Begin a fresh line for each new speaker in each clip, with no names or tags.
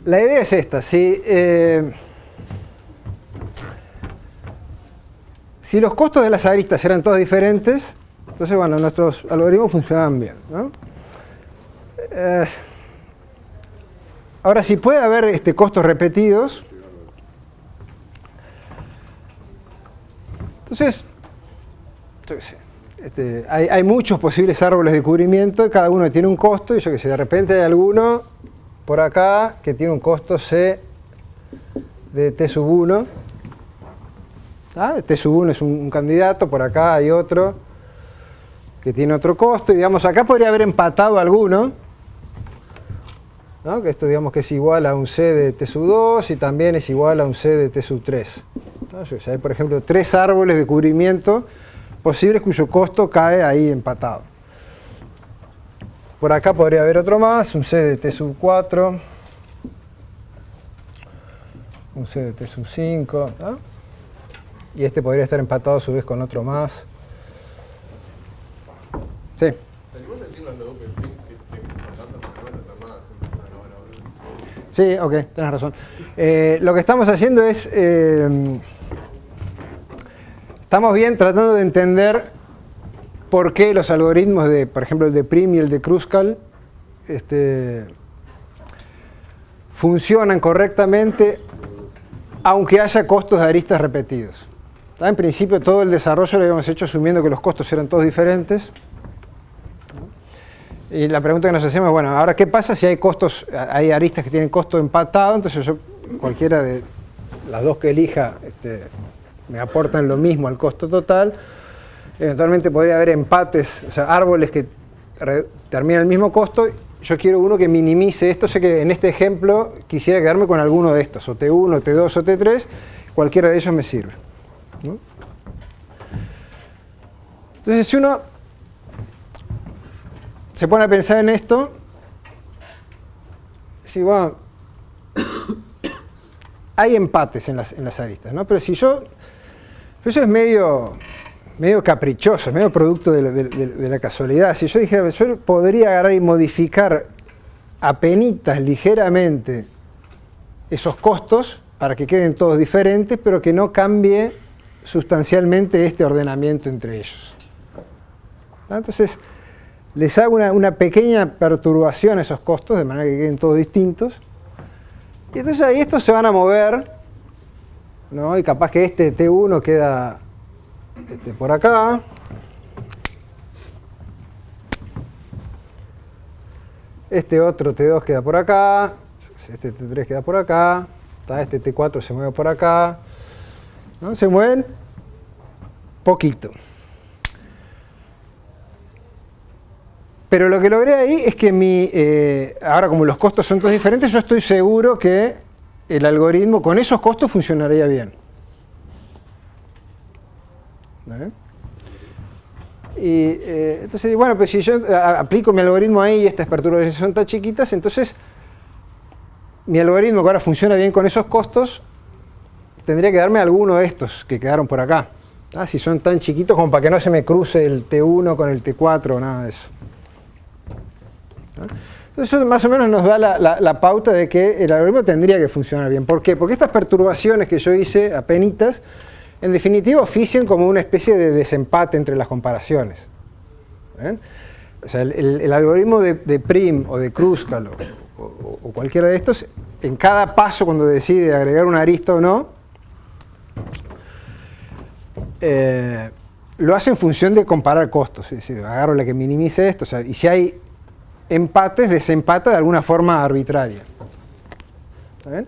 La idea es esta. Si los costos de las aristas eran todos diferentes, entonces, bueno, nuestros algoritmos funcionaban bien, ¿no? Ahora, si puede haber costos repetidos, entonces, yo qué sé, hay muchos posibles árboles de cubrimiento y cada uno tiene un costo, y yo qué sé, de repente hay alguno por acá que tiene un costo C de T sub 1. T sub 1 es un candidato, por acá hay otro que tiene otro costo, y digamos, acá podría haber empatado alguno, ¿no? Que esto digamos que es igual a un C de T sub 2 y también es igual a un C de T sub 3. ¿No? O sea, hay, por ejemplo, 3 árboles de cubrimiento posibles cuyo costo cae ahí empatado. Por acá podría haber otro más, un C de T sub 4, un C de T sub 5, ¿no? Y este podría estar empatado a su vez con otro más. Sí. Sí, ok, tenés razón. Lo que estamos haciendo es, estamos bien tratando de entender por qué los algoritmos de, por ejemplo, el de Prim y el de Kruskal, funcionan correctamente aunque haya costos de aristas repetidos. En principio todo el desarrollo lo habíamos hecho asumiendo que los costos eran todos diferentes. Y la pregunta que nos hacemos es, bueno, ahora ¿qué pasa si hay costos, hay aristas que tienen costo empatado? Entonces yo, cualquiera de las dos que elija, me aportan lo mismo al costo total. Eventualmente podría haber empates, o sea, árboles que terminan el mismo costo. Yo quiero uno que minimice esto, sé que en este ejemplo quisiera quedarme con alguno de estos, o T1, T2 o T3, cualquiera de ellos me sirve, ¿no? Entonces, si uno se pone a pensar en esto, si, bueno, hay empates en las aristas, ¿no? Pero si eso es medio caprichoso, medio producto de la casualidad. Si yo dije, yo podría agarrar y modificar apenitas ligeramente esos costos para que queden todos diferentes, pero que no cambie sustancialmente este ordenamiento entre ellos. Entonces, les hago una pequeña perturbación a esos costos, de manera que queden todos distintos. Y entonces ahí estos se van a mover, ¿no? Y capaz que este T1 queda por acá. Este otro T2 queda por acá. Este T3 queda por acá. Este T4 se mueve por acá. ¿No? Se mueven poquito. Pero lo que logré ahí es que ahora como los costos son todos diferentes, yo estoy seguro que el algoritmo con esos costos funcionaría bien. Y entonces, bueno, pues si yo aplico mi algoritmo ahí y estas perturbaciones son tan chiquitas, entonces mi algoritmo que ahora funciona bien con esos costos, tendría que darme alguno de estos que quedaron por acá. Si son tan chiquitos como para que no se me cruce el T1 con el T4 o nada de eso. Entonces eso más o menos nos da la pauta de que el algoritmo tendría que funcionar bien. ¿Por qué? Porque estas perturbaciones que yo hice apenitas, en definitiva ofician como una especie de desempate entre las comparaciones. O sea, el algoritmo de Prim o de Kruskal o cualquiera de estos, en cada paso cuando decide agregar una arista o no, lo hace en función de comparar costos. Es decir, agarro la que minimice esto, o sea, y si hay empates, desempata de alguna forma arbitraria. ¿Está bien?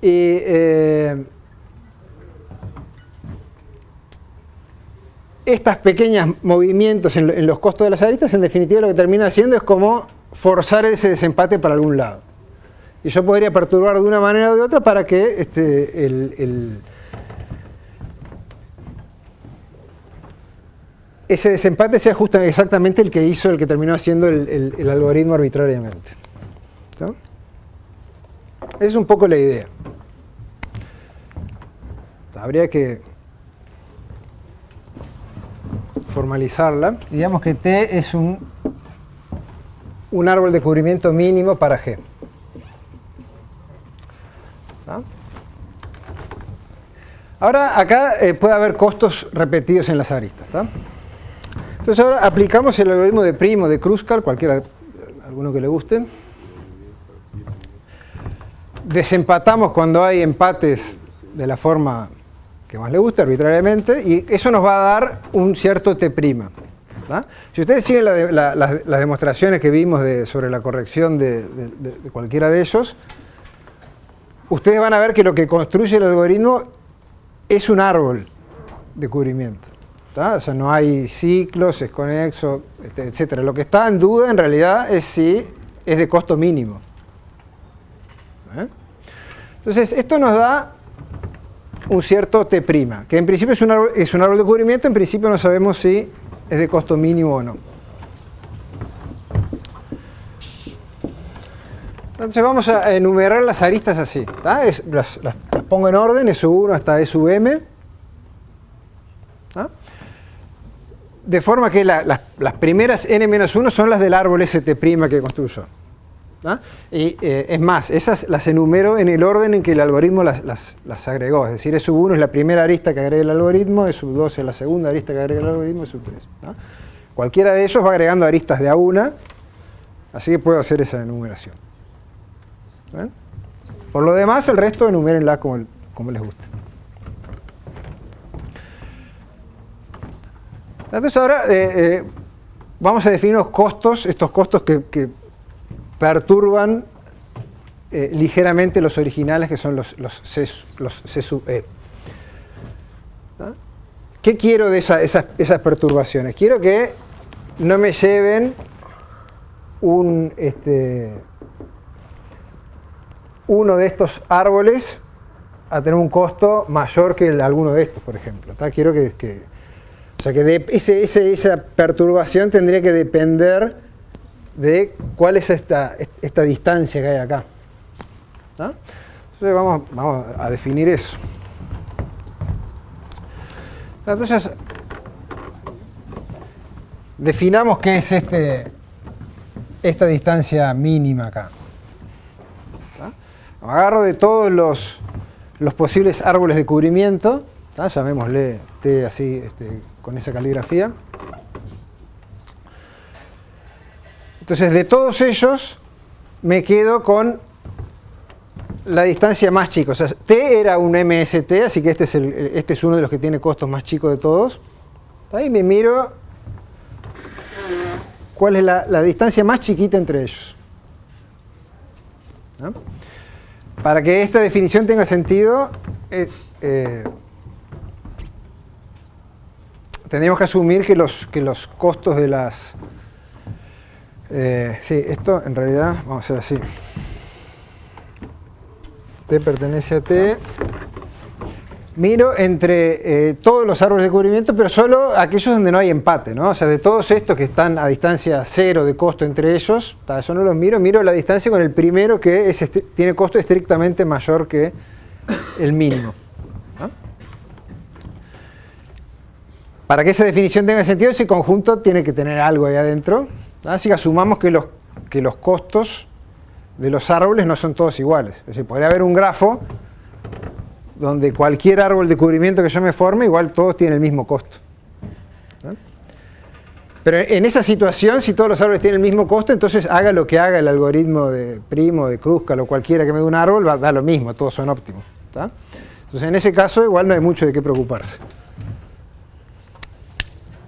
Y estos pequeños movimientos en los costos de las aristas, en definitiva lo que termina haciendo es como forzar ese desempate para algún lado. Y yo podría perturbar de una manera o de otra para que ese desempate sea exactamente el que terminó haciendo el algoritmo arbitrariamente. ¿No? Esa es un poco la idea. Habría que formalizarla. Digamos que T es un un árbol de cubrimiento mínimo para G. ¿Ah? Ahora acá puede haber costos repetidos en las aristas. ¿Tá? Entonces ahora aplicamos el algoritmo de Primo de Kruskal, alguno que le guste. Desempatamos cuando hay empates de la forma que más le guste, arbitrariamente, y eso nos va a dar un cierto T'. ¿Tá? Si ustedes siguen las demostraciones que vimos sobre la corrección de cualquiera de ellos, ustedes van a ver que lo que construye el algoritmo es un árbol de cubrimiento. ¿Tá? O sea, no hay ciclos, es conexo, etc. Lo que está en duda en realidad es si es de costo mínimo. Entonces, esto nos da un cierto T', que en principio es un árbol de cubrimiento, en principio no sabemos si es de costo mínimo o no. Entonces vamos a enumerar las aristas así. Las pongo en orden, S1 hasta S(m). ¿Tá? De forma que las primeras n-1 son las del árbol St' que construyó. ¿Ah? Y es más, esas las enumero en el orden en que el algoritmo las agregó. Es decir, S1 es la primera arista que agrega el algoritmo, S2 es la segunda arista que agrega el algoritmo, S3. ¿Ah? Cualquiera de ellos va agregando aristas de a una, así que puedo hacer esa enumeración. ¿Eh? Por lo demás, el resto enumérenla como les guste. Entonces ahora vamos a definir los costos, estos costos que perturban ligeramente los originales, que son los C sub E. ¿Ah? ¿Qué quiero de esas perturbaciones? Quiero que no me lleven uno de estos árboles a tener un costo mayor que alguno de estos, por ejemplo. ¿Tá? Quiero o sea, que esa perturbación tendría que depender de cuál es esta distancia que hay acá. ¿Ah? Entonces vamos a definir eso. Entonces, definamos qué es esta distancia mínima acá. ¿Ah? Agarro de todos los posibles árboles de cubrimiento, ¿tá? Llamémosle T así, con esa caligrafía. Entonces, de todos ellos, me quedo con la distancia más chica. O sea, T era un MST, así que este es uno de los que tiene costos más chicos de todos. Ahí me miro cuál es la distancia más chiquita entre ellos. ¿No? Para que esta definición tenga sentido, tendríamos que asumir que los costos de las... sí, esto en realidad, vamos a hacer así. T pertenece a T. Miro entre todos los árboles de cubrimiento, pero solo aquellos donde no hay empate, ¿no? O sea, de todos estos que están a distancia cero de costo entre ellos, eso no los miro la distancia con el primero que tiene costo estrictamente mayor que el mínimo. ¿No? Para que esa definición tenga sentido, ese conjunto tiene que tener algo ahí adentro. Así que asumamos que los costos de los árboles no son todos iguales. Es decir, podría haber un grafo donde cualquier árbol de cubrimiento que yo me forme, igual todos tienen el mismo costo. ¿No? Pero en esa situación, si todos los árboles tienen el mismo costo, entonces haga lo que haga el algoritmo de Primo, de Kruskal o cualquiera que me dé un árbol, va a dar lo mismo, todos son óptimos. ¿Tá? Entonces en ese caso igual no hay mucho de qué preocuparse.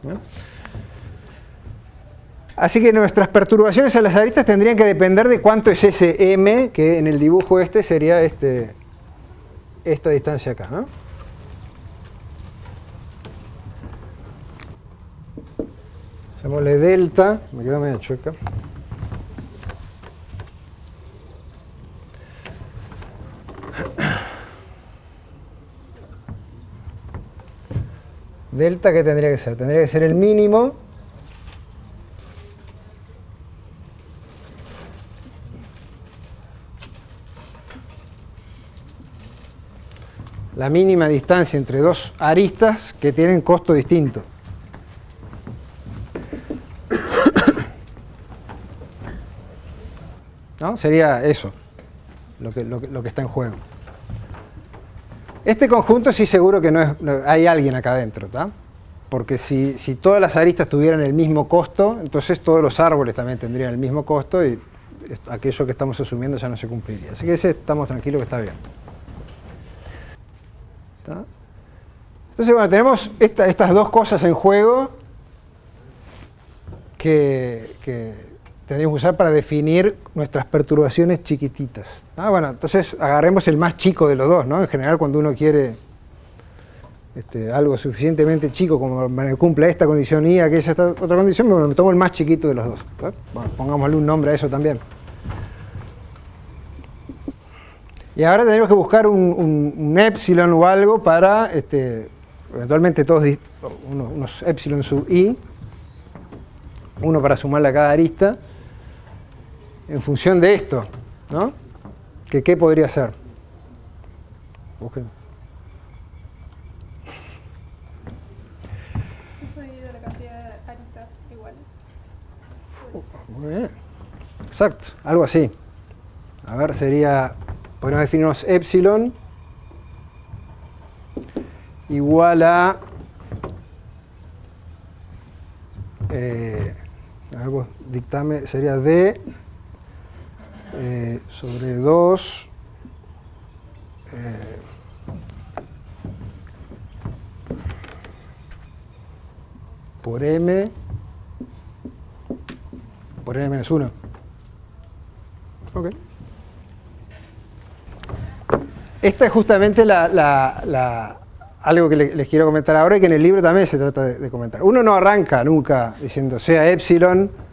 ¿No? Así que nuestras perturbaciones a las aristas tendrían que depender de cuánto es ese M, que en el dibujo sería esta distancia acá, ¿no? Llamémosle delta, me quedó medio chueca. Delta, ¿qué tendría que ser? Tendría que ser el mínimo la mínima distancia entre dos aristas que tienen costo distinto. ¿no? Sería eso, lo que está en juego. Este conjunto sí seguro que hay alguien acá adentro, ¿tá? Porque si todas las aristas tuvieran el mismo costo, entonces todos los árboles también tendrían el mismo costo y aquello que estamos asumiendo ya no se cumpliría. Así que ese estamos tranquilos que está bien. ¿Tá? Entonces, bueno, tenemos estas dos cosas en juego que tendríamos que usar para definir nuestras perturbaciones chiquititas. Ah, bueno, entonces agarremos el más chico de los dos, ¿no? En general, cuando uno quiere algo suficientemente chico como para que cumpla esta condición y aquella esta otra condición, bueno, me tomo el más chiquito de los dos. ¿Tá? Bueno, pongámosle un nombre a eso también. Y ahora tenemos que buscar un epsilon o algo para, eventualmente todos unos epsilon sub i, uno para sumarle a cada arista, en función de esto, ¿no? ¿Qué podría ser? Busquen.
Eso divide la cantidad de aristas iguales.
Muy bien. Exacto, algo así. A ver, podemos definirnos epsilon igual a algo, dictame, sería D sobre 2 por M por N menos 1. Ok. Esta es justamente algo que les quiero comentar ahora y que en el libro también se trata de comentar. Uno no arranca nunca diciendo sea epsilon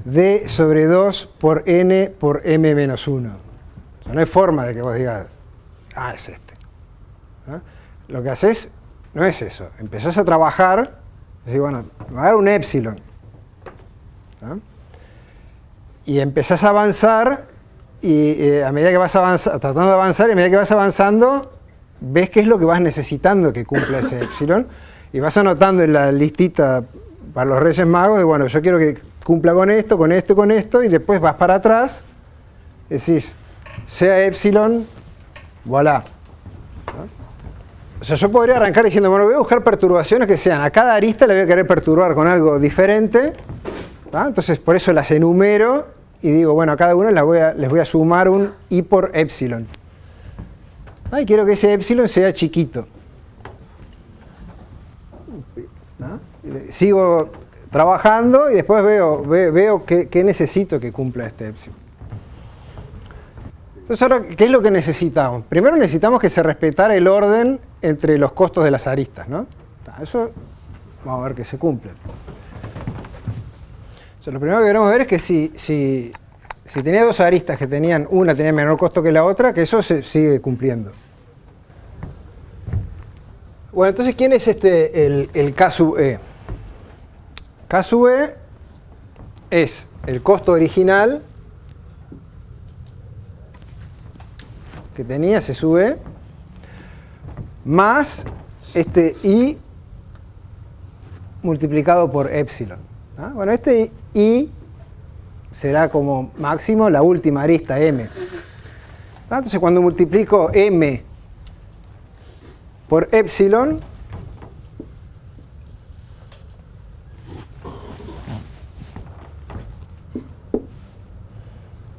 D sobre 2 por N por M menos 1. O sea, no hay forma de que vos digas, es este. ¿No? Lo que haces no es eso. Empezás a trabajar, decís, bueno, me voy a dar un epsilon. ¿No? Y empezás a avanzar y a medida que vas tratando de avanzar, y a medida que vas avanzando, ves qué es lo que vas necesitando que cumpla ese epsilon y vas anotando en la listita para los Reyes Magos de, bueno, yo quiero que cumpla con esto, con esto y con esto, y después vas para atrás, decís, sea epsilon, voilà. ¿No? O sea, yo podría arrancar diciendo, bueno, voy a buscar perturbaciones que sean, a cada arista le voy a querer perturbar con algo diferente, ¿no? Entonces por eso las enumero y digo, bueno, a cada uno les voy a sumar un i por epsilon. Y quiero que ese epsilon sea chiquito. ¿No? Sigo trabajando y después veo qué necesito que cumpla este epsilon. Entonces ahora, ¿qué es lo que necesitamos? Primero necesitamos que se respetara el orden entre los costos de las aristas, ¿no? Eso vamos a ver que se cumple. O sea, lo primero que queremos ver es que si tenía dos aristas que una tenía menor costo que la otra, que eso se sigue cumpliendo. Bueno, entonces, ¿quién es el K sub E? K sub E es el costo original que tenía C sub E más este I multiplicado por epsilon. ¿Ah? Bueno, este I será como máximo la última arista M. Entonces, cuando multiplico M por epsilon,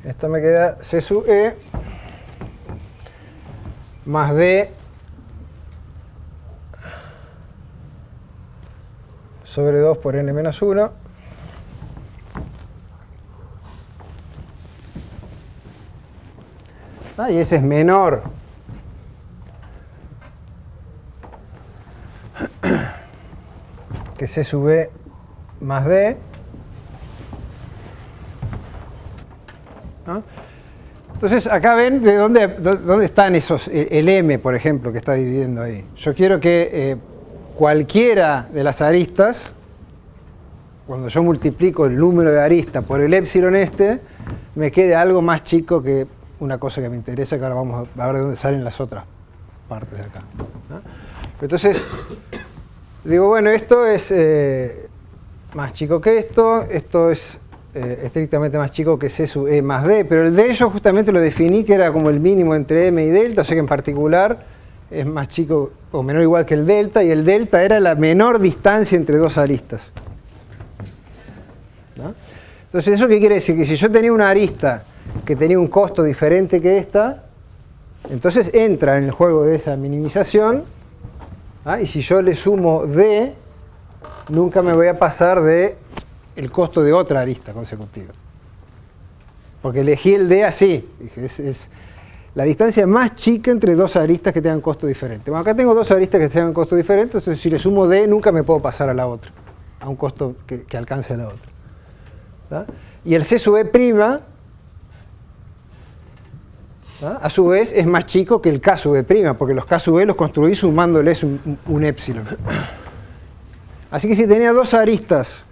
esto me queda C sub E más D sobre 2 por N menos 1 y ese es menor que C sub E más D, ¿no? Entonces acá ven de dónde están esos, el M por ejemplo que está dividiendo ahí. Yo quiero que cualquiera de las aristas, cuando yo multiplico el número de aristas por el epsilon me quede algo más chico que una cosa que me interesa, que ahora vamos a ver de dónde salen las otras partes de acá, ¿no? Entonces, digo, bueno, esto es más chico que esto es estrictamente más chico que C sub E más D, pero el D yo justamente lo definí que era como el mínimo entre M y delta, o sea que en particular es más chico o menor o igual que el delta, y el delta era la menor distancia entre dos aristas. ¿No? Entonces, ¿eso qué quiere decir? Que si yo tenía una arista que tenía un costo diferente que esta, entonces entra en el juego de esa minimización, ¿ah? Y si yo le sumo D, nunca me voy a pasar de el costo de otra arista consecutiva. Porque elegí el D así. Dije, es la distancia más chica entre dos aristas que tengan costo diferente. Bueno, acá tengo dos aristas que tengan costo diferente, entonces si le sumo D, nunca me puedo pasar a la otra, a un costo que alcance a la otra. ¿Tá? Y el C sub E', ¿tá? A su vez, es más chico que el K sub E', porque los K sub E los construí sumándoles un épsilon. Así que si tenía dos aristas,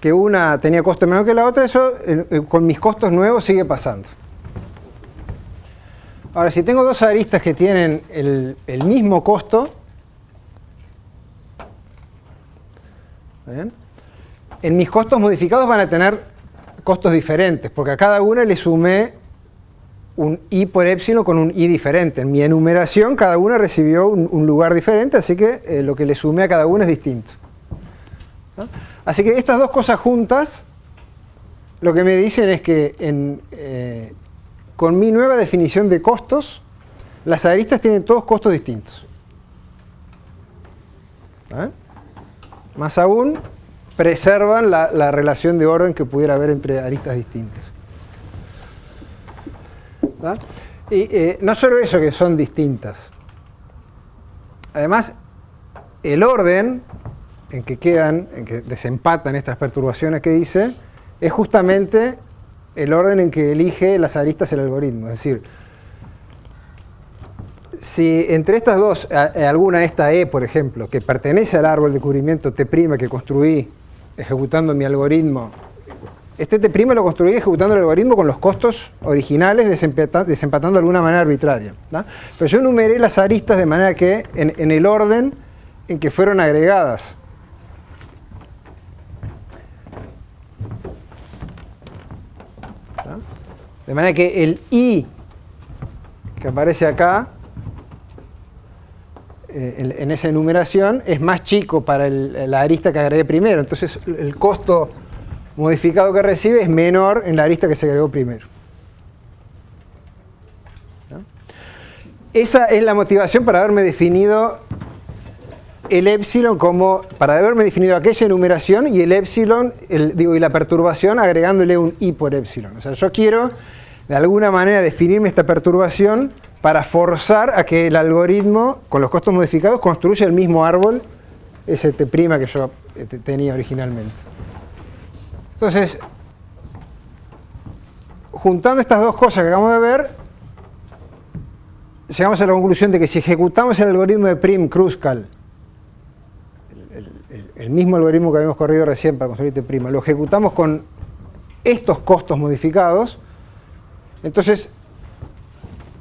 que una tenía costo menor que la otra, eso con mis costos nuevos sigue pasando. Ahora, si tengo dos aristas que tienen el mismo costo, ¿bien? En mis costos modificados van a tener costos diferentes, porque a cada una le sumé un I por épsilon con un I diferente. En mi enumeración, cada una recibió un lugar diferente, así que lo que le sumé a cada una es distinto. ¿No? Así que estas dos cosas juntas, lo que me dicen es que con mi nueva definición de costos, las aristas tienen todos costos distintos. ¿Eh? Más aún, preservan la relación de orden que pudiera haber entre aristas distintas. ¿Ah? Y no solo eso, que son distintas. Además, el orden en que desempatan estas perturbaciones que hice, es justamente el orden en que elige las aristas el algoritmo. Es decir, si entre estas dos, alguna esta E, por ejemplo, que pertenece al árbol de cubrimiento T' que construí ejecutando mi algoritmo, este T' lo construí ejecutando el algoritmo con los costos originales, desempatando de alguna manera arbitraria, ¿no? Pero yo enumeré las aristas de manera que en el orden en que fueron agregadas. ¿No? De manera que el I que aparece acá, en esa enumeración, es más chico para la arista que agregué primero. Entonces el costo modificado que recibe es menor en la arista que se agregó primero. ¿No? Esa es la motivación para haberme definido el épsilon como, para haberme definido aquella enumeración y el épsilon, y la perturbación agregándole un I por épsilon. O sea, yo quiero de alguna manera definirme esta perturbación para forzar a que el algoritmo, con los costos modificados, construya el mismo árbol, ese T' que yo tenía originalmente. Entonces, juntando estas dos cosas que acabamos de ver, llegamos a la conclusión de que si ejecutamos el algoritmo de Kruskal, el mismo algoritmo que habíamos corrido recién para construir T', lo ejecutamos con estos costos modificados, entonces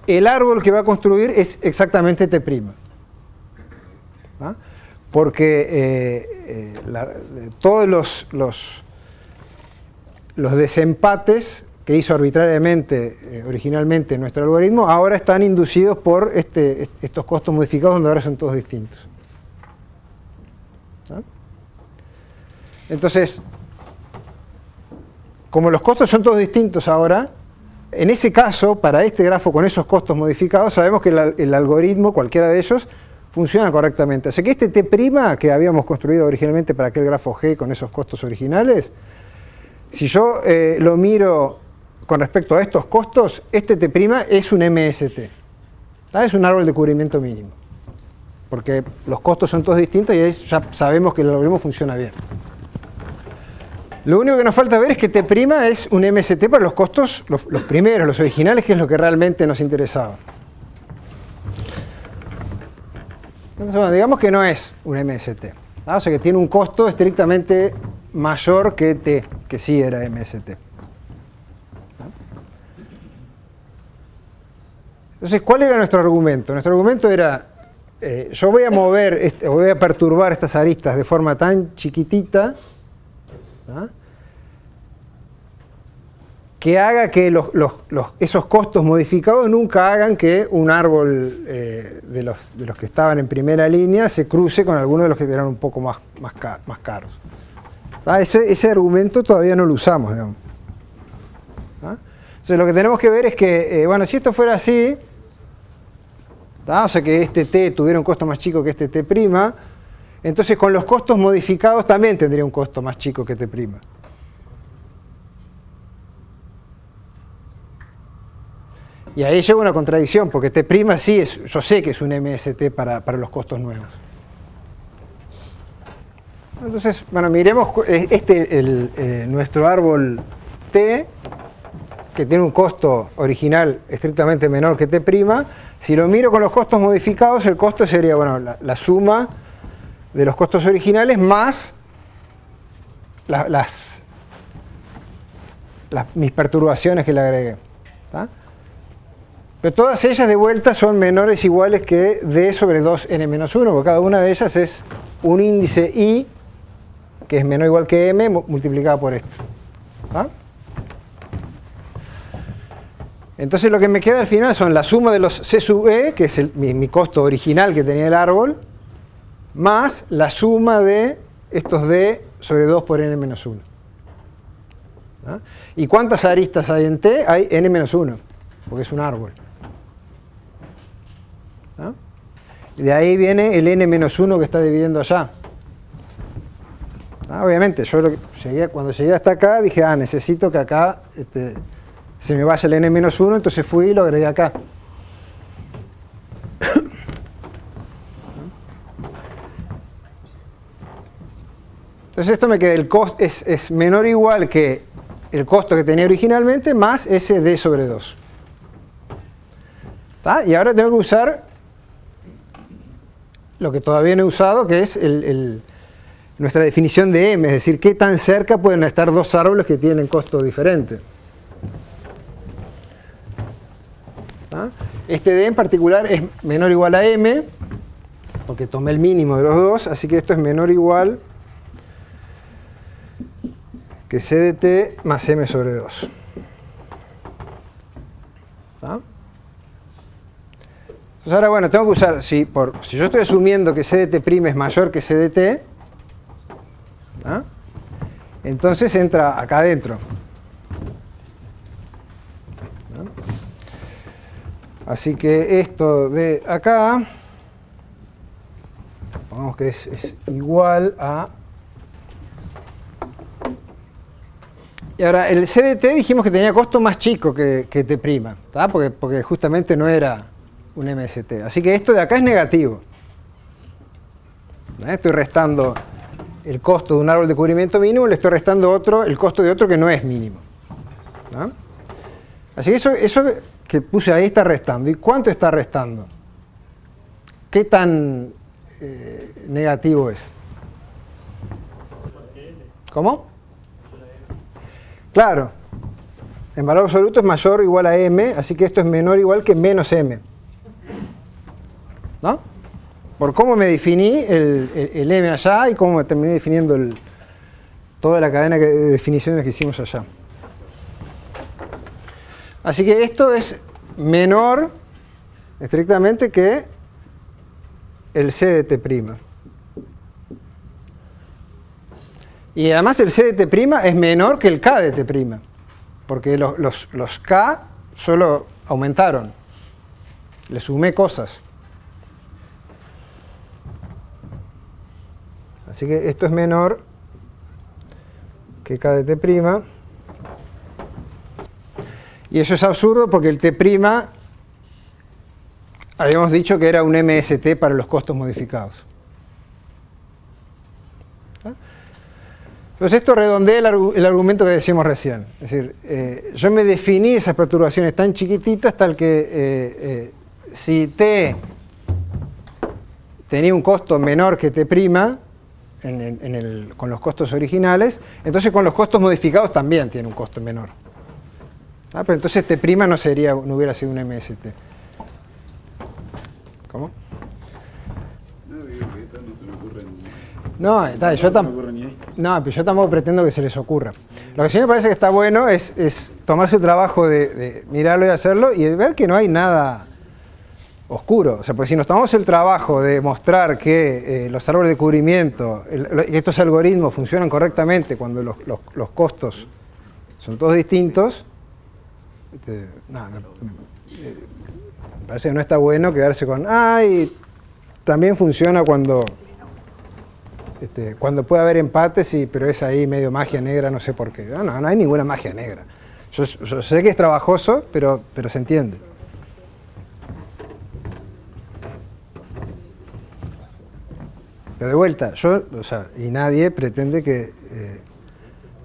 el árbol que va a construir es exactamente T'. ¿Ah? Porque todos los desempates que hizo arbitrariamente originalmente nuestro algoritmo ahora están inducidos por estos costos modificados, donde ahora son todos distintos. ¿Ah? Entonces, como los costos son todos distintos ahora, en ese caso, para este grafo con esos costos modificados, sabemos que el algoritmo, cualquiera de ellos, funciona correctamente. Así que este T' que habíamos construido originalmente para aquel grafo G con esos costos originales, si yo lo miro con respecto a estos costos, este T' es un MST. ¿Ah? Es un árbol de cubrimiento mínimo. Porque los costos son todos distintos y ahí ya sabemos que el algoritmo funciona bien. Lo único que nos falta ver es que T' es un MST para los costos, los primeros, los originales, que es lo que realmente nos interesaba. Entonces, bueno, digamos que no es un MST. ¿Ah? O sea que tiene un costo estrictamente mayor que T, que sí era MST. ¿Ah? Entonces, ¿cuál era nuestro argumento? Nuestro argumento era, yo voy a mover, voy a perturbar estas aristas de forma tan chiquitita, ¿ah? que haga que esos costos modificados nunca hagan que un árbol de los que estaban en primera línea se cruce con alguno de los que eran un poco más caros. Ese argumento todavía no lo usamos, digamos. Entonces lo que tenemos que ver es que, bueno, si esto fuera así, o sea que este t tuviera un costo más chico que este t', entonces con los costos modificados también tendría un costo más chico que t'. Y ahí llega una contradicción, porque t' sí es, yo sé que es un MST para los costos nuevos. Entonces, bueno, miremos nuestro árbol t, que tiene un costo original estrictamente menor que t'. Si lo miro con los costos modificados, el costo sería, bueno, la suma de los costos originales más mis perturbaciones que le agregué. ¿Tá? Pero todas ellas de vuelta son menores o iguales que d sobre 2n-1, porque cada una de ellas es un índice i, que es menor o igual que m, multiplicado por esto. ¿Ah? Entonces lo que me queda al final son la suma de los c sub e, que es mi costo original que tenía el árbol, más la suma de estos d sobre 2 por n-1. ¿Ah? ¿Y cuántas aristas hay en t? Hay n-1, porque es un árbol. ¿Ah? Y de ahí viene el n-1 que está dividiendo allá. Obviamente, yo cuando llegué hasta acá dije, necesito que acá se me vaya el n-1, entonces fui y lo agregué acá. Entonces esto me queda, el costo es menor o igual que el costo que tenía originalmente más ese d sobre 2. ¿Tá? Y ahora tengo que usar lo que todavía no he usado, que es nuestra definición de m, es decir, qué tan cerca pueden estar dos árboles que tienen costo diferente. ¿Ah? Este d en particular es menor o igual a m, porque tomé el mínimo de los dos, así que esto es menor o igual que c de t más m sobre 2. ¿Ah? Entonces ahora, bueno, tengo que usar, si yo estoy asumiendo que c de t' es mayor que c de t, ¿ah? Entonces entra acá adentro. ¿Ah? Así que esto de acá, pongamos que es igual a... Y ahora, el c de t dijimos que tenía costo más chico que t', ¿tá? Porque justamente no era un MST. Así que esto de acá es negativo. Estoy restando el costo de un árbol de cubrimiento mínimo, le estoy restando el costo de otro que no es mínimo. ¿No? Así que eso que puse ahí está restando. ¿Y cuánto está restando? ¿Qué tan negativo es? ¿Cómo? Claro. En valor absoluto es mayor o igual a m, así que esto es menor o igual que menos m. ¿No? Por cómo me definí el m allá y cómo me terminé definiendo toda la cadena de definiciones que hicimos allá. Así que esto es menor estrictamente que el c de t'. Y además el c de t' es menor que el k de t', porque los k solo aumentaron. Le sumé cosas. Así que esto es menor que k de t'. Y eso es absurdo porque el t' habíamos dicho que era un MST para los costos modificados. Entonces esto redondea el argumento que decíamos recién. Es decir, yo me definí esas perturbaciones tan chiquititas tal que si t tenía un costo menor que t' con los costos originales, entonces con los costos modificados también tiene un costo menor. Pero entonces t' no hubiera sido un MST. ¿Cómo? No, yo tampoco pretendo que se les ocurra. Lo que sí me parece que está bueno es tomarse el trabajo de mirarlo y hacerlo y ver que no hay nada oscuro. O sea, porque si nos tomamos el trabajo de mostrar que los árboles de cubrimiento, estos algoritmos funcionan correctamente cuando los costos son todos distintos, me parece que no está bueno quedarse con, también funciona cuando puede haber empates, pero es ahí medio magia negra, no sé por qué. No hay ninguna magia negra. Yo sé que es trabajoso, pero se entiende. Pero de vuelta, y nadie pretende que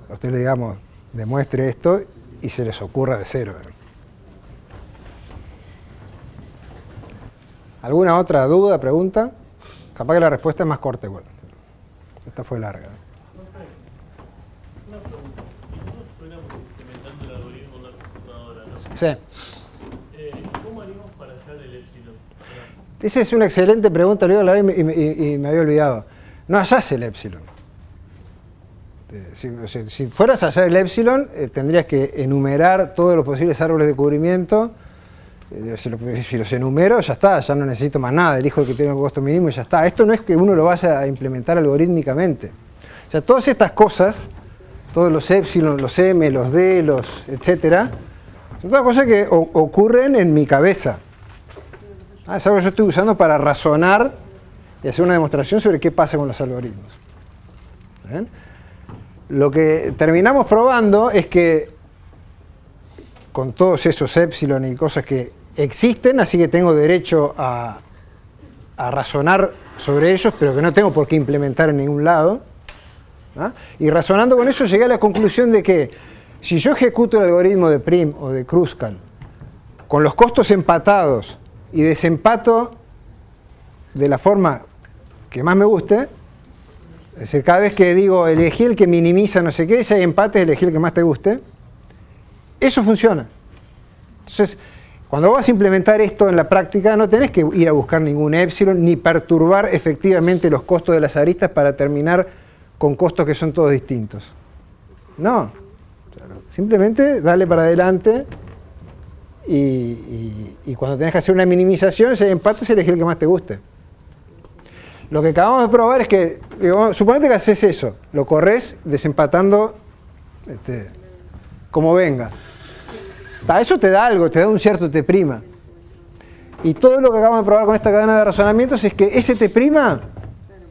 a usted le digamos, demuestre esto y se les ocurra de cero. ¿Alguna otra duda, pregunta? Capaz que la respuesta es más corta igual. Esta fue larga.
Una pregunta. Si nosotros fuéramos implementando el algoritmo en una computadora, ¿no?
Sí.
¿Cómo haríamos para hallar el epsilon?
Esa es una excelente pregunta, lo iba a hablar y me había olvidado. No hallás el epsilon. Si fueras a hallar el epsilon, tendrías que enumerar todos los posibles árboles de cubrimiento. Si los enumero, ya está, ya no necesito más nada, elijo el que tenga el costo mínimo y ya está. Esto no es que uno lo vaya a implementar algorítmicamente. O sea, todas estas cosas, todos los epsilon, los m, los d, etcétera, son todas cosas que ocurren en mi cabeza. Es algo que yo estoy usando para razonar y hacer una demostración sobre qué pasa con los algoritmos. ¿Ven? Lo que terminamos probando es que con todos esos epsilon y cosas que existen, así que tengo derecho a razonar sobre ellos, pero que no tengo por qué implementar en ningún lado. Y razonando con eso llegué a la conclusión de que si yo ejecuto el algoritmo de Prim o de Kruskal con los costos empatados y desempato de la forma que más me guste, es decir, cada vez que digo elegí el que minimiza no sé qué, si hay empates elegí el que más te guste, eso funciona. Entonces, cuando vas a implementar esto en la práctica, no tenés que ir a buscar ningún epsilon ni perturbar efectivamente los costos de las aristas para terminar con costos que son todos distintos. No. Simplemente dale para adelante y cuando tenés que hacer una minimización, si hay empates, elegí el que más te guste. Lo que acabamos de probar es que, suponete que haces eso, lo corres desempatando como venga. Eso te da algo, te da un cierto T'. Y todo lo que acabamos de probar con esta cadena de razonamientos es que ese T'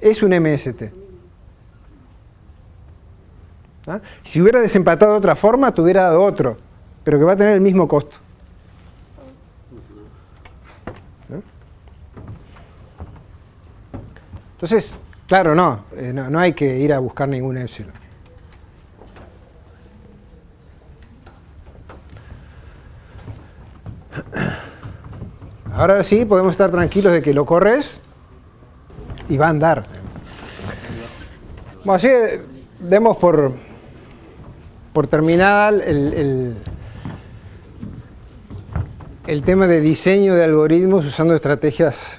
es un MST. Si hubiera desempatado de otra forma, te hubiera dado otro, pero que va a tener el mismo costo. Entonces, claro, no hay que ir a buscar ningún epsilon. Ahora sí podemos estar tranquilos de que lo corres y va a andar. Bueno, así demos por terminada el tema de diseño de algoritmos usando estrategias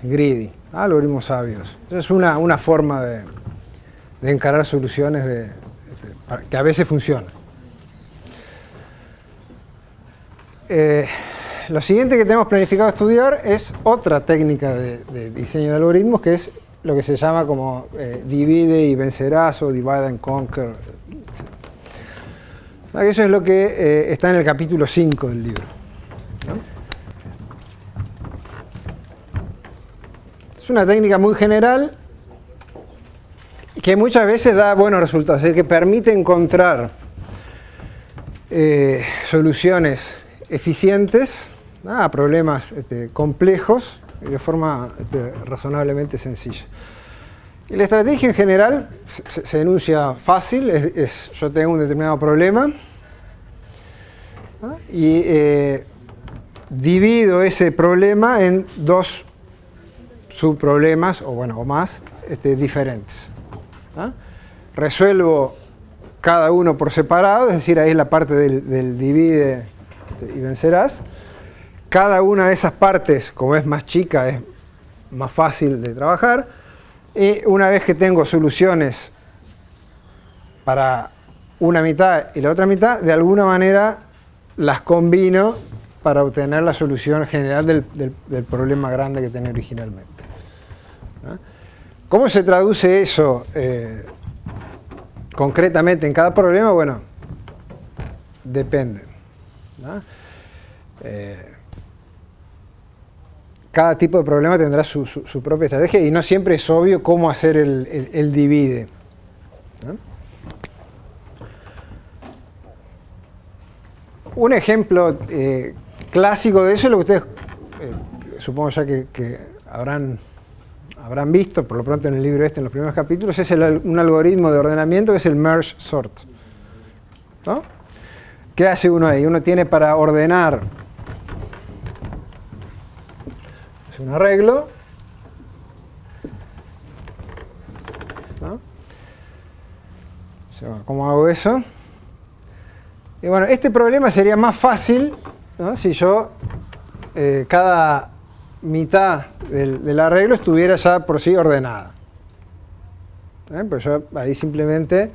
greedy, algoritmos sabios. Es una forma de encarar soluciones que a veces funcionan. Lo siguiente que tenemos planificado estudiar es otra técnica de diseño de algoritmos, que es lo que se llama como divide y vencerás o divide and conquer. Eso es lo que está en el capítulo 5 del libro. Es una técnica muy general que muchas veces da buenos resultados, es decir, que permite encontrar soluciones eficientes a problemas complejos y de forma razonablemente sencilla. Y la estrategia en general se enuncia fácil, yo tengo un determinado problema y divido ese problema en dos subproblemas o más diferentes. Resuelvo cada uno por separado, es decir, ahí es la parte del divide y vencerás. Cada una de esas partes, como es más chica, es más fácil de trabajar. Y una vez que tengo soluciones para una mitad y la otra mitad, de alguna manera las combino para obtener la solución general del problema grande que tenía originalmente. ¿No? ¿Cómo se traduce eso concretamente en cada problema? Bueno, depende. ¿No? Cada tipo de problema tendrá su propia estrategia y no siempre es obvio cómo hacer el divide. ¿No? Un ejemplo clásico de eso es lo que ustedes, supongo ya que habrán visto, por lo pronto en el libro en los primeros capítulos, es un algoritmo de ordenamiento que es el merge sort. ¿No? ¿Qué hace uno ahí? Uno tiene para ordenar un arreglo, ¿no? ¿Cómo hago eso? Y bueno, este problema sería más fácil, ¿no? Si yo cada mitad del arreglo estuviera ya por sí ordenada. Pues yo ahí simplemente,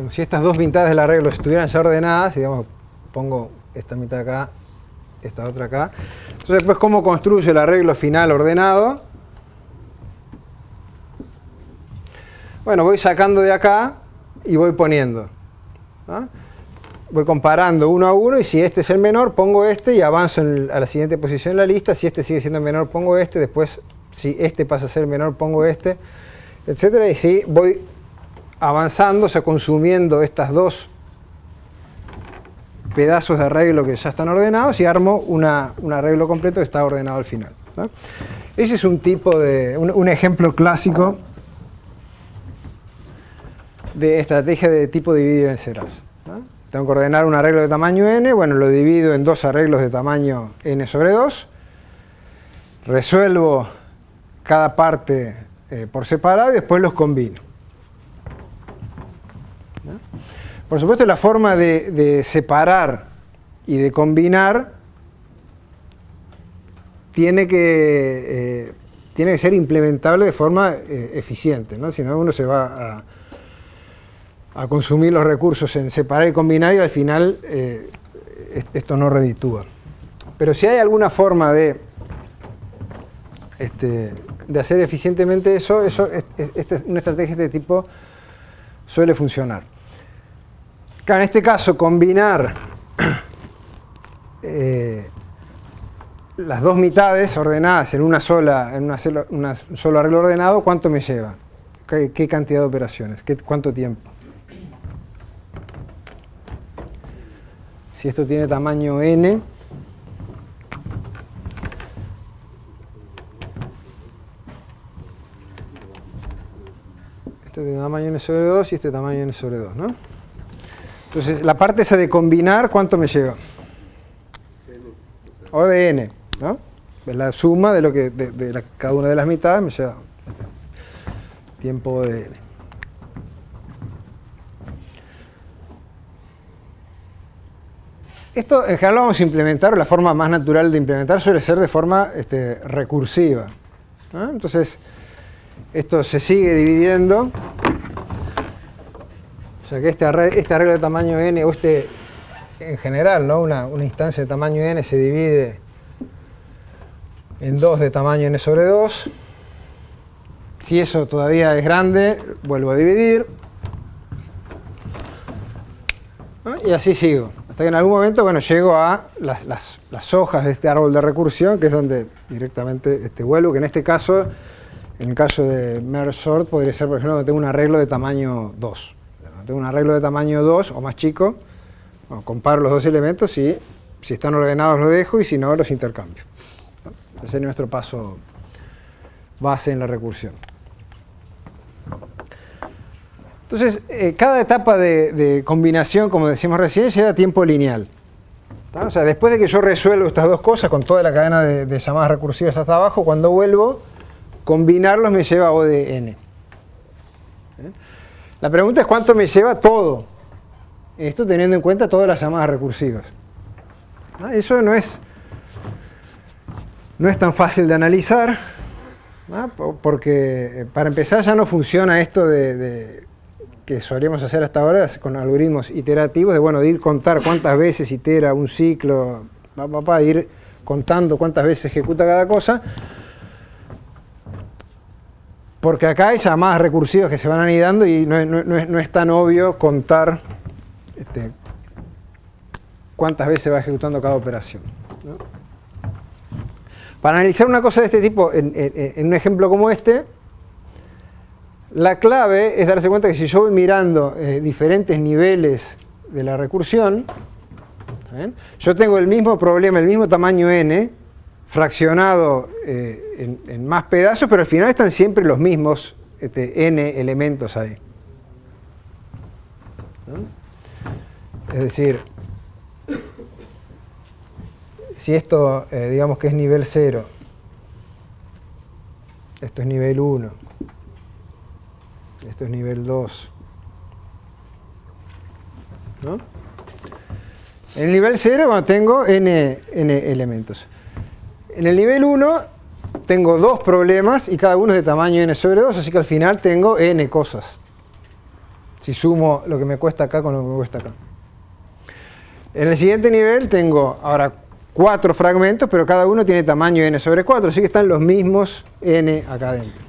si estas dos mitades del arreglo estuvieran ya ordenadas, digamos, pongo esta mitad acá, esta otra acá. Entonces después, ¿cómo construyo el arreglo final ordenado? Bueno, voy sacando de acá y voy poniendo, ¿no? Voy comparando uno a uno y si este es el menor, pongo este y avanzo a la siguiente posición en la lista. Si este sigue siendo el menor, pongo este. Después, si este pasa a ser el menor, pongo este, etc. Y si voy avanzando, o sea, consumiendo estas dos pedazos de arreglo que ya están ordenados y armo un arreglo completo que está ordenado al final, ¿no? Ese es un ejemplo clásico de estrategia de tipo divide y vencerás, ¿no? Tengo que ordenar un arreglo de tamaño n, bueno, lo divido en dos arreglos de tamaño n sobre 2, resuelvo cada parte por separado y después los combino. Por supuesto, la forma de separar y de combinar tiene que ser implementable de forma eficiente, ¿no? Si no, uno se va a consumir los recursos en separar y combinar y al final esto no reditúa. Pero si hay alguna forma de hacer eficientemente eso, una estrategia de este tipo suele funcionar. Claro, en este caso, combinar las dos mitades ordenadas en un solo arreglo ordenado, ¿cuánto me lleva? ¿Qué cantidad de operaciones? ¿Cuánto tiempo? Si esto tiene tamaño n, esto tiene tamaño n sobre 2 y este tamaño n sobre 2, ¿no? Entonces, la parte esa de combinar, ¿cuánto me lleva? O de n, ¿no? La suma de lo que cada una de las mitades me lleva tiempo de n. Esto en general lo vamos a implementar, o la forma más natural de implementar suele ser de forma recursiva, ¿no? Entonces, esto se sigue dividiendo. O sea que este arreglo de tamaño n, o en general, ¿no? Una instancia de tamaño n se divide en dos de tamaño n sobre 2. Si eso todavía es grande, vuelvo a dividir. ¿No? Y así sigo. Hasta que en algún momento, bueno, llego a las hojas de este árbol de recursión, que es donde directamente vuelvo, que en este caso, en el caso de merge sort, podría ser, por ejemplo, que tengo un arreglo de tamaño 2. Tengo un arreglo de tamaño 2 o más chico, bueno, comparo los dos elementos y si están ordenados los dejo y si no los intercambio. Ese es nuestro paso base en la recursión. Entonces, cada etapa de combinación, como decíamos recién, lleva tiempo lineal. ¿Tá? O sea, después de que yo resuelvo estas dos cosas con toda la cadena de llamadas recursivas hasta abajo, cuando vuelvo, combinarlos me lleva O de n. La pregunta es cuánto me lleva todo. Esto teniendo en cuenta todas las llamadas recursivas. Eso no es tan fácil de analizar. Porque para empezar ya no funciona esto de que solíamos hacer hasta ahora con algoritmos iterativos, de ir contar cuántas veces itera un ciclo, ir contando cuántas veces ejecuta cada cosa, porque acá hay llamadas recursivas que se van anidando y no es tan obvio contar cuántas veces va ejecutando cada operación, ¿no? Para analizar una cosa de este tipo, en un ejemplo como este, la clave es darse cuenta que si yo voy mirando diferentes niveles de la recursión, ¿ven? Yo tengo el mismo problema, el mismo tamaño n, fraccionado en más pedazos, pero al final están siempre los mismos n elementos ahí, ¿no? Es decir, si esto digamos que es nivel 0, esto es nivel 1, esto es nivel 2, ¿no? En el nivel 0 tengo n elementos. En el nivel 1 tengo dos problemas y cada uno es de tamaño n sobre 2, así que al final tengo n cosas. Si sumo lo que me cuesta acá con lo que me cuesta acá. En el siguiente nivel tengo ahora 4 fragmentos, pero cada uno tiene tamaño n sobre 4, así que están los mismos n acá adentro.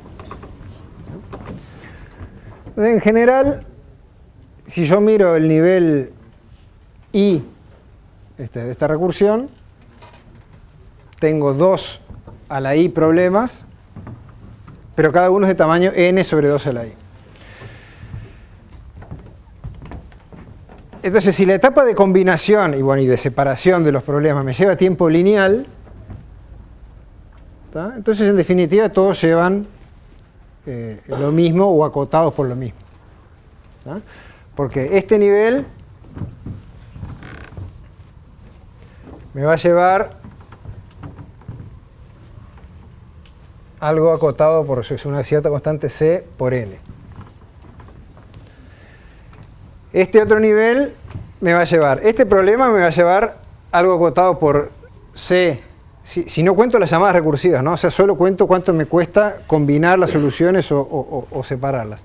En general, si yo miro el nivel i de esta recursión, tengo 2 a la i problemas, pero cada uno es de tamaño n sobre 2 a la i. Entonces, si la etapa de combinación y de separación de los problemas me lleva tiempo lineal, ¿tá? Entonces en definitiva todos llevan lo mismo o acotados por lo mismo, ¿tá? Porque este nivel me va a llevar algo acotado por una cierta constante c por n. Este otro nivel me va a llevar, este problema me va a llevar algo acotado por c, si no cuento las llamadas recursivas, ¿no? O sea, solo cuento cuánto me cuesta combinar las soluciones o separarlas.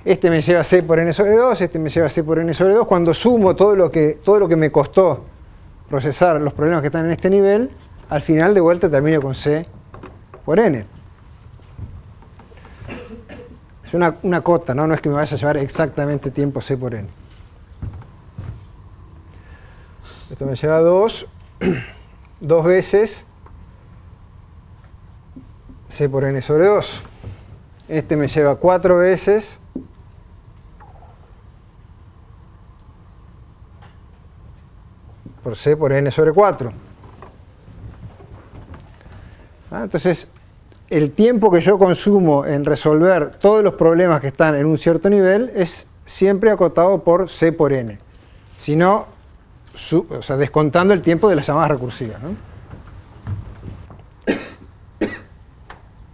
Este me lleva c por n sobre 2, este me lleva c por n sobre 2. Cuando sumo todo lo que me costó procesar los problemas que están en este nivel, al final de vuelta termino con c por n. Es una cota, ¿no? No es que me vaya a llevar exactamente tiempo c por n. Esto me lleva 2 veces c por n sobre 2. Este me lleva 4 veces por c por n sobre 4. Entonces, el tiempo que yo consumo en resolver todos los problemas que están en un cierto nivel es siempre acotado por c por n. Si no, o sea, descontando el tiempo de las llamadas recursivas, ¿no?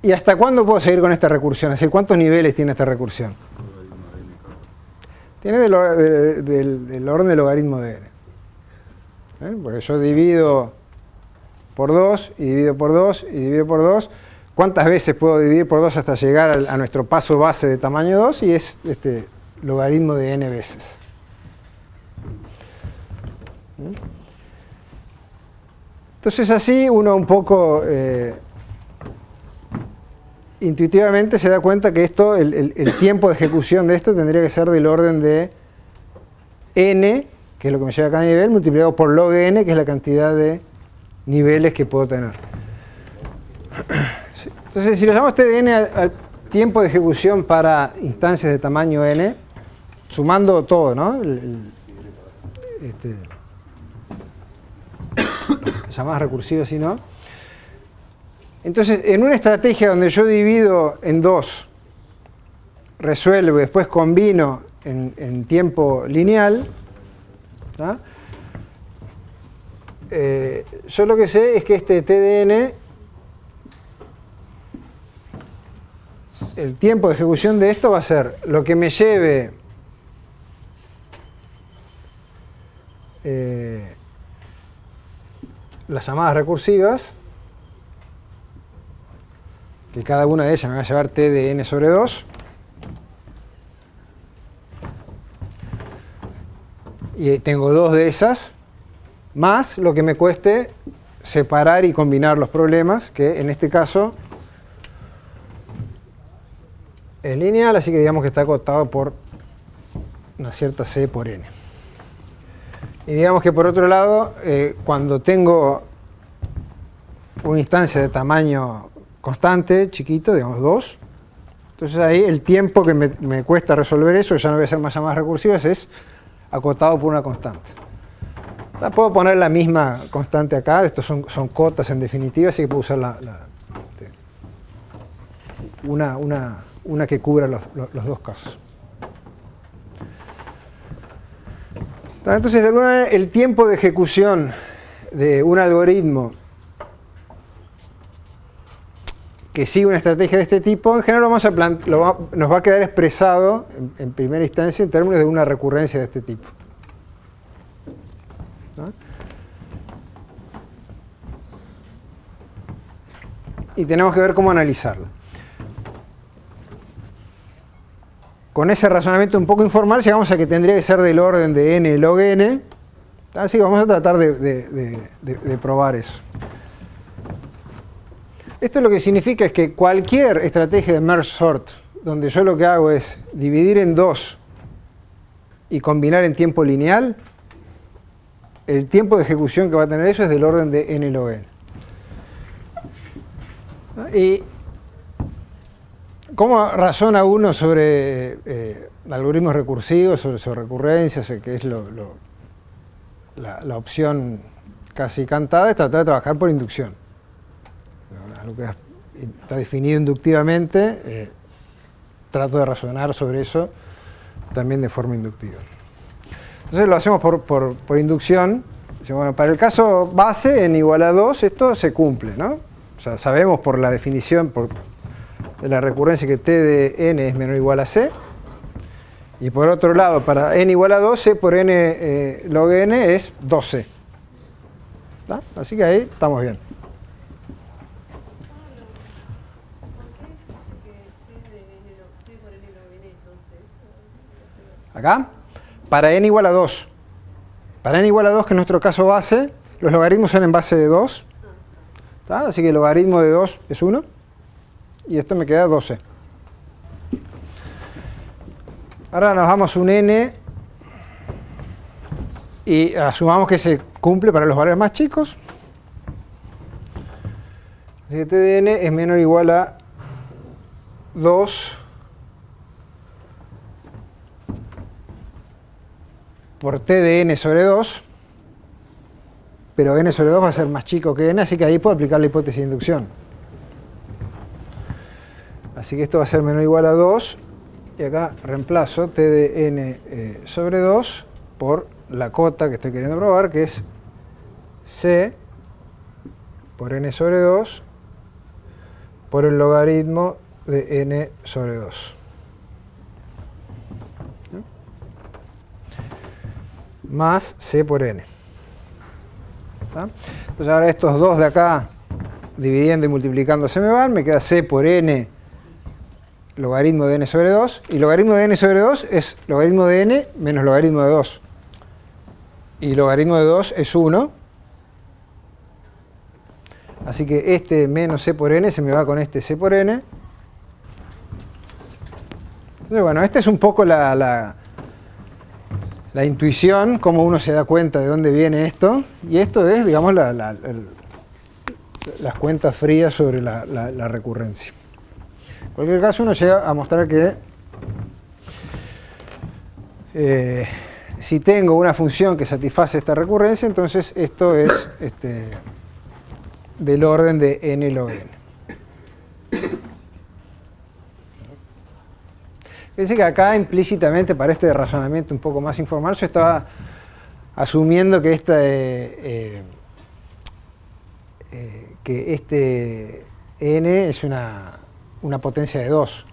¿Y hasta cuándo puedo seguir con esta recursión? Es decir, ¿cuántos niveles tiene esta recursión? Tiene del orden del logaritmo de n. Porque yo divido por 2, y divido por 2, y divido por 2. ¿Cuántas veces puedo dividir por 2 hasta llegar a nuestro paso base de tamaño 2? Y es logaritmo de n veces. Entonces así uno un poco intuitivamente se da cuenta que esto, el tiempo de ejecución de esto tendría que ser del orden de n, que es lo que me lleva a cada nivel, multiplicado por log n, que es la cantidad de niveles que puedo tener. Entonces, si lo llamamos t de n al tiempo de ejecución para instancias de tamaño n, sumando todo, ¿no? Llamadas recursivas, si no. Entonces, en una estrategia donde yo divido en 2, resuelvo y después combino en tiempo lineal, ¿tá? Yo lo que sé es que este t de n, el tiempo de ejecución de esto va a ser lo que me lleve las llamadas recursivas que cada una de ellas me va a llevar t de n sobre 2. Y tengo 2 de esas, más lo que me cueste separar y combinar los problemas, que en este caso es lineal, así que digamos que está acotado por una cierta c por n. Y digamos que por otro lado, cuando tengo una instancia de tamaño constante, chiquito, digamos 2, entonces ahí el tiempo que me cuesta resolver eso, ya no voy a hacer más llamadas recursivas, es acotado por una constante. Puedo poner la misma constante acá, estos son cotas en definitiva, así que puedo usar una que cubra los dos casos. Entonces, de alguna manera, el tiempo de ejecución de un algoritmo que sigue una estrategia de este tipo, en general nos va a quedar expresado en primera instancia en términos de una recurrencia de este tipo. ¿No? Y tenemos que ver cómo analizarlo. Con ese razonamiento un poco informal llegamos a que tendría que ser del orden de n log n. Así que vamos a tratar de probar eso. Esto lo que significa es que cualquier estrategia de merge sort, donde yo lo que hago es dividir en 2 y combinar en tiempo lineal, el tiempo de ejecución que va a tener eso es del orden de n log n. Y ¿cómo razona uno sobre algoritmos recursivos, sobre recurrencias, que es la opción casi cantada? Es tratar de trabajar por inducción. Lo que está definido inductivamente, trato de razonar sobre eso también de forma inductiva. Entonces lo hacemos por inducción. Bueno, para el caso base, n igual a 2, esto se cumple, ¿no? O sea, sabemos por la definición de la recurrencia que t de n es menor o igual a c. Y por otro lado, para n igual a 2, c por n log n es 2c. ¿Tá? Así que ahí estamos bien. Acá, para n igual a 2. Para n igual a 2, que es nuestro caso base, los logaritmos son en base de 2. ¿Tá? Así que el logaritmo de 2 es 1. Y esto me queda 12. Ahora nos damos un n y asumamos que se cumple para los valores más chicos. Así que t de n es menor o igual a 2 por t de n sobre 2, pero n sobre 2 va a ser más chico que n, así que ahí puedo aplicar la hipótesis de inducción. Así que esto va a ser menor o igual a 2, y acá reemplazo t de n sobre 2 por la cota que estoy queriendo probar, que es c por n sobre 2 por el logaritmo de n sobre 2. Más c por n. ¿Tá? Entonces ahora estos dos de acá, dividiendo y multiplicando, se me van, me queda c por n logaritmo de n sobre 2, y logaritmo de n sobre 2 es logaritmo de n menos logaritmo de 2. Y logaritmo de 2 es 1. Así que este menos c por n se me va con este c por n. Entonces, bueno, esta es un poco la intuición, cómo uno se da cuenta de dónde viene esto. Y esto es, digamos, las cuentas frías sobre la recurrencia. En cualquier caso, uno llega a mostrar que si tengo una función que satisface esta recurrencia, entonces esto es del orden de n log n. Fíjense que acá implícitamente, para este razonamiento un poco más informal, yo estaba asumiendo que este n es una potencia de 2,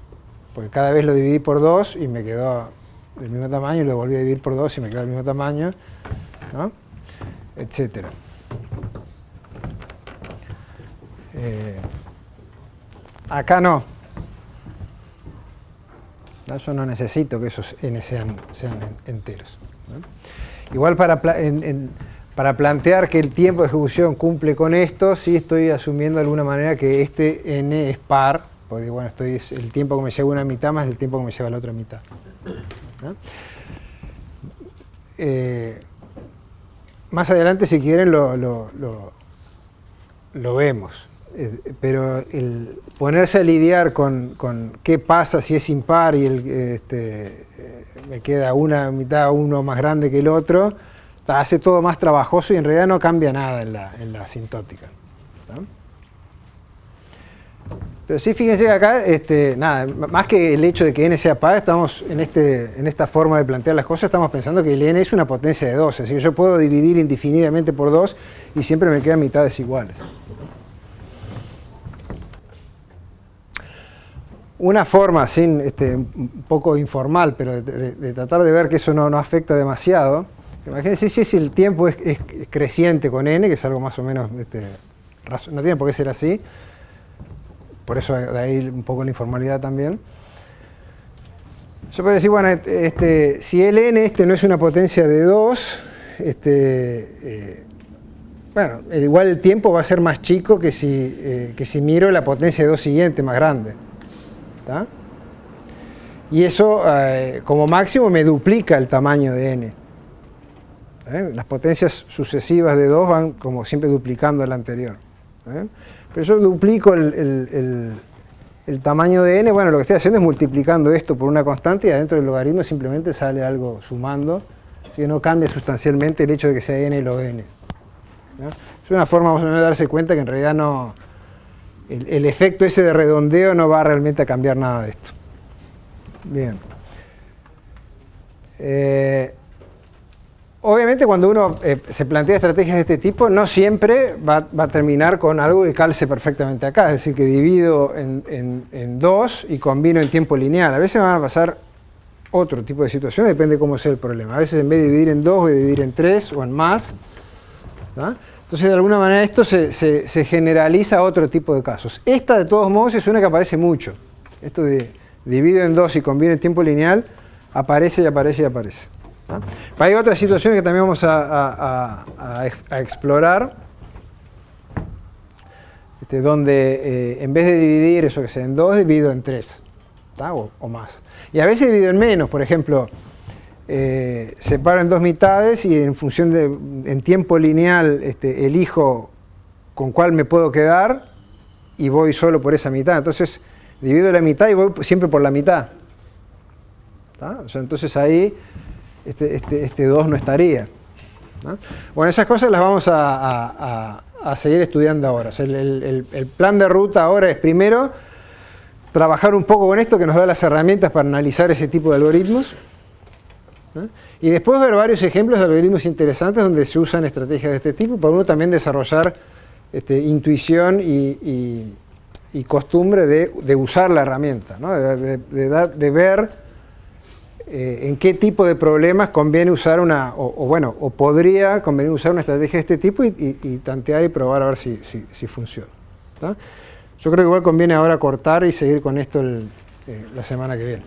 porque cada vez lo dividí por 2 y me quedó del mismo tamaño, y lo volví a dividir por 2 y me quedó del mismo tamaño, ¿no? Etcétera. Acá no. ¿No? Yo no necesito que esos n sean enteros, ¿no? Igual para plantear que el tiempo de ejecución cumple con esto, sí estoy asumiendo de alguna manera que este n es par, porque bueno, el tiempo que me lleva una mitad más el tiempo que me lleva la otra mitad, ¿no? Más adelante, si quieren, lo vemos. Pero el ponerse a lidiar con qué pasa si es impar y me queda una mitad, uno más grande que el otro, hace todo más trabajoso y en realidad no cambia nada en la asintótica, ¿no? Pero sí, fíjense que acá, nada, más que el hecho de que n sea par, estamos en esta forma de plantear las cosas, estamos pensando que el n es una potencia de 2, es decir, yo puedo dividir indefinidamente por 2 y siempre me quedan mitades iguales. Una forma, un poco informal, pero de tratar de ver que eso no afecta demasiado. Imagínense si el tiempo es creciente con n, que es algo más o menos, no tiene por qué ser así, por eso de ahí un poco la informalidad también. Yo podría decir, bueno, si el n no es una potencia de 2, bueno, igual el tiempo va a ser más chico que si miro la potencia de 2 siguiente, más grande. ¿Tá? Y eso, como máximo, me duplica el tamaño de n. Las potencias sucesivas de 2 van, como siempre, duplicando la anterior. Pero yo duplico el tamaño de n, bueno, lo que estoy haciendo es multiplicando esto por una constante y adentro del logaritmo simplemente sale algo sumando, así que no cambia sustancialmente el hecho de que sea n log n, ¿no? Es una forma más o menos de darse cuenta que en realidad no... El efecto ese de redondeo no va realmente a cambiar nada de esto. Bien. Obviamente cuando uno se plantea estrategias de este tipo, no siempre va a terminar con algo que calce perfectamente acá. Es decir, que divido en 2 y combino en tiempo lineal. A veces me van a pasar otro tipo de situaciones, depende de cómo sea el problema. A veces en vez de dividir en 2, voy a dividir en 3 o en más, ¿no? Entonces, de alguna manera, esto se generaliza a otro tipo de casos. Esta, de todos modos, es una que aparece mucho. Esto de divido en 2 y combino en tiempo lineal, aparece y aparece y aparece, ¿no? Hay otras situaciones que también vamos a explorar, donde en vez de dividir eso que sea en 2, divido en 3, ¿no? o más. Y a veces divido en menos, por ejemplo, separo en 2 mitades y en función en tiempo lineal elijo con cuál me puedo quedar y voy solo por esa mitad. Entonces divido la mitad y voy siempre por la mitad, ¿tá? O sea, entonces ahí este 2 no estaría, ¿no? Bueno, esas cosas las vamos a seguir estudiando ahora. O sea, el plan de ruta ahora es primero trabajar un poco con esto que nos da las herramientas para analizar ese tipo de algoritmos, ¿no? Y después ver varios ejemplos de algoritmos interesantes donde se usan estrategias de este tipo, para uno también desarrollar intuición y costumbre de usar la herramienta, ¿no? de ver en qué tipo de problemas conviene usar o podría convenir usar una estrategia de este tipo y tantear y probar a ver si funciona, ¿tá? Yo creo que igual conviene ahora cortar y seguir con esto la semana que viene.